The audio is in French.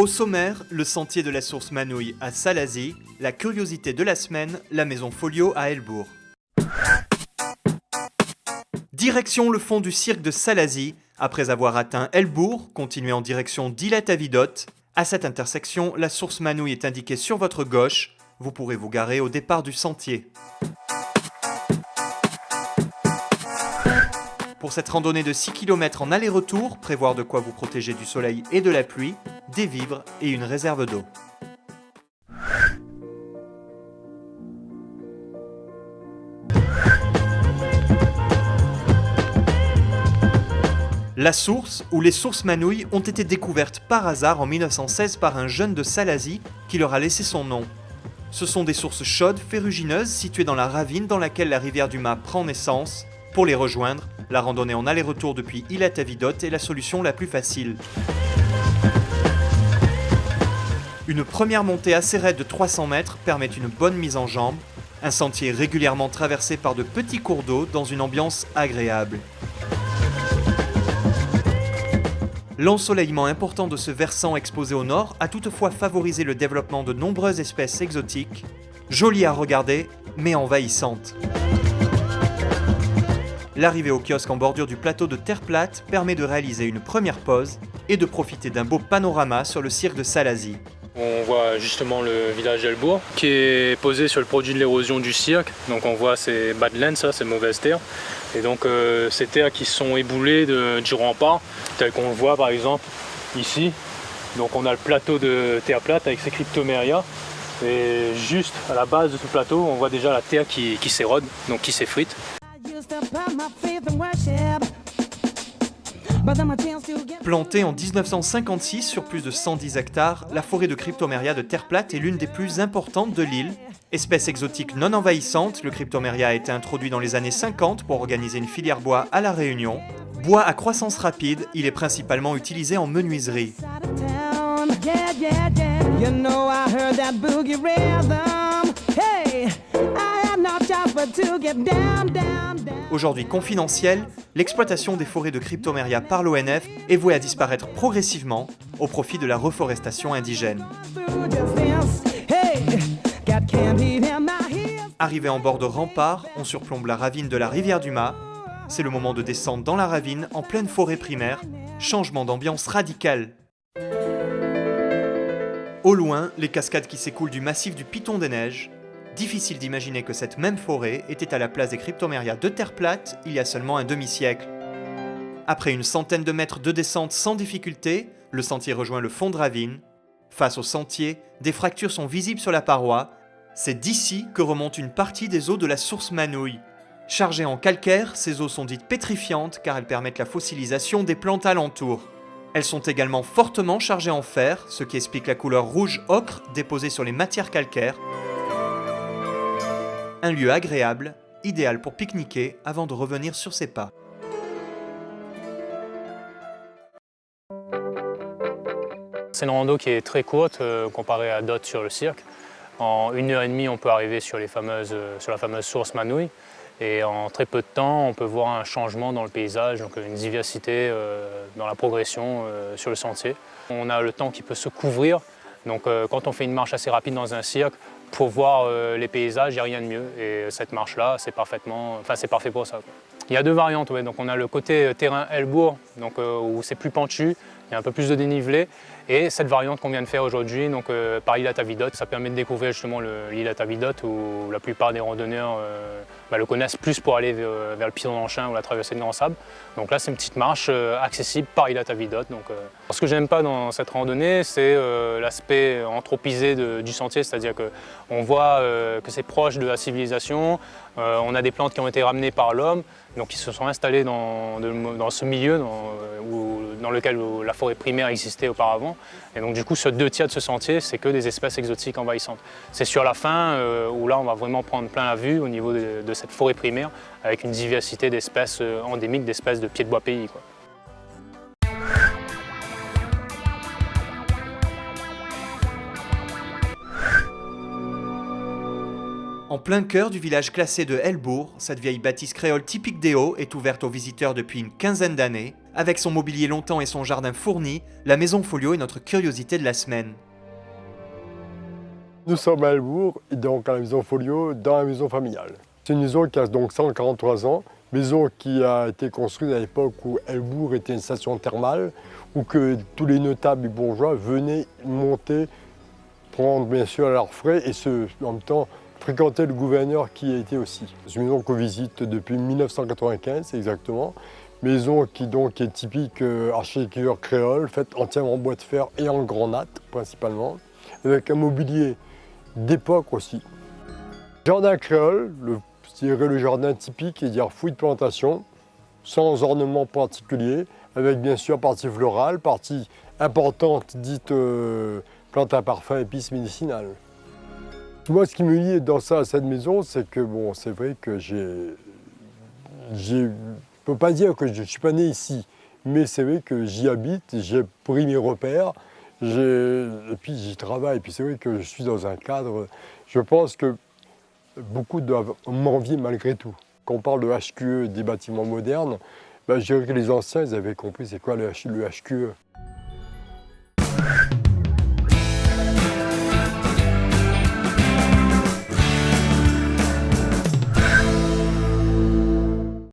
Au sommaire, le sentier de la source Manouille à Salazie, la curiosité de la semaine, la maison Folio à Helbourg. Direction le fond du cirque de Salazie, après avoir atteint Helbourg, continuez en direction d'Isla-Tavidote. À cette intersection, la source Manouille est indiquée sur votre gauche, vous pourrez vous garer au départ du sentier. Pour cette randonnée de 6 km en aller-retour, prévoir de quoi vous protéger du soleil et de la pluie, des vivres et une réserve d'eau. La source, ou les sources Manouille, ont été découvertes par hasard en 1916 par un jeune de Salazie qui leur a laissé son nom. Ce sont des sources chaudes, ferrugineuses, situées dans la ravine dans laquelle la rivière du Mât prend naissance. Pour les rejoindre, la randonnée en aller-retour depuis Isla-Tavidote est la solution la plus facile. Une première montée assez raide de 300 mètres permet une bonne mise en jambe, un sentier régulièrement traversé par de petits cours d'eau dans une ambiance agréable. L'ensoleillement important de ce versant exposé au nord a toutefois favorisé le développement de nombreuses espèces exotiques, jolies à regarder, mais envahissantes. L'arrivée au kiosque en bordure du plateau de terre plate permet de réaliser une première pause et de profiter d'un beau panorama sur le cirque de Salazie. On voit justement le village d'Helbourg qui est posé sur le produit de l'érosion du cirque. Donc on voit ces badlands, ça, ces mauvaises terres. Et donc ces terres qui sont éboulées du rempart, tel qu'on le voit par exemple ici. Donc on a le plateau de terre plate avec ses cryptomérias. Et juste à la base de ce plateau, on voit déjà la terre qui s'érode, donc qui s'effrite. Plantée en 1956 sur plus de 110 hectares, la forêt de cryptoméria de terre plate est l'une des plus importantes de l'île. Espèce exotique non envahissante, le cryptoméria a été introduit dans les années 50 pour organiser une filière bois à La Réunion. Bois à croissance rapide, il est principalement utilisé en menuiserie. Aujourd'hui confidentielle, l'exploitation des forêts de cryptoméria par l'ONF est vouée à disparaître progressivement au profit de la reforestation indigène. Arrivé en bord de rempart, on surplombe la ravine de la rivière du Mât. C'est le moment de descendre dans la ravine en pleine forêt primaire. Changement d'ambiance radical. Au loin, les cascades qui s'écoulent du massif du Piton des Neiges. Difficile d'imaginer que cette même forêt était à la place des cryptoméria de terre plate il y a seulement un demi-siècle. Après une centaine de mètres de descente sans difficulté, le sentier rejoint le fond de ravine. Face au sentier, des fractures sont visibles sur la paroi. C'est d'ici que remonte une partie des eaux de la source Manouille. Chargées en calcaire, ces eaux sont dites pétrifiantes car elles permettent la fossilisation des plantes alentour. Elles sont également fortement chargées en fer, ce qui explique la couleur rouge ocre déposée sur les matières calcaires. Un lieu agréable, idéal pour pique-niquer avant de revenir sur ses pas. C'est une rando qui est très courte comparée à d'autres sur le cirque. En 1h30, on peut arriver sur la fameuse source Manouille. Et en très peu de temps, on peut voir un changement dans le paysage, donc une diversité dans la progression sur le sentier. On a le temps qui peut se couvrir. Donc quand on fait une marche assez rapide dans un cirque, pour voir les paysages, il n'y a rien de mieux. Et cette marche-là, c'est parfait pour ça, quoi. Il y a deux variantes, ouais. Donc on a le côté terrain Helbourg, donc où c'est plus pentu, il y a un peu plus de dénivelé. Et cette variante qu'on vient de faire aujourd'hui, donc par Isla-Tavidote, ça permet de découvrir justement l'Isla-Tavidote où la plupart des randonneurs le connaissent plus pour aller vers le Piton d'Anchin ou la traversée de Grand Sable. Donc là, c'est une petite marche accessible par Isla-Tavidote. Ce que j'aime pas dans cette randonnée, c'est l'aspect anthropisé du sentier, c'est-à-dire qu'on voit que c'est proche de la civilisation, on a des plantes qui ont été ramenées par l'homme, donc qui se sont installées dans ce milieu dans lequel la forêt primaire existait auparavant. Et donc du coup, sur 2 tiers de ce sentier, c'est que des espèces exotiques envahissantes. C'est sur la fin où là, on va vraiment prendre plein la vue au niveau de cette forêt primaire, avec une diversité d'espèces endémiques, d'espèces de pieds de bois pays, quoi. En plein cœur du village classé de Helbourg, cette vieille bâtisse créole typique des Hauts est ouverte aux visiteurs depuis une quinzaine d'années. Avec son mobilier longtemps et son jardin fourni, la Maison Folio est notre curiosité de la semaine. Nous sommes à Helbourg, et donc à la Maison Folio, dans la maison familiale. C'est une maison qui a donc 143 ans, maison qui a été construite à l'époque où Helbourg était une station thermale, où que tous les notables et bourgeois venaient monter, prendre bien sûr leurs frais et en même temps fréquenter le gouverneur qui y était aussi. C'est une maison qu'on visite depuis 1995 exactement, maison qui donc est typique architecture créole, faite entièrement en bois de fer et en granat principalement, avec un mobilier d'époque aussi. Jardin créole, je dirais le jardin typique, c'est-à-dire fouille de plantation, sans ornement particulier, avec bien sûr partie florale, partie importante dite plante à parfum, épices médicinales. Moi, ce qui me lie dans cette maison, c'est que bon, c'est vrai que je ne peux pas dire que je ne suis pas né ici, mais c'est vrai que j'y habite, j'ai pris mes repères, et puis j'y travaille. Et puis c'est vrai que je suis dans un cadre, je pense que beaucoup doivent m'envier malgré tout. Quand on parle de HQE, des bâtiments modernes, je dirais que les anciens, ils avaient compris c'est quoi le HQE.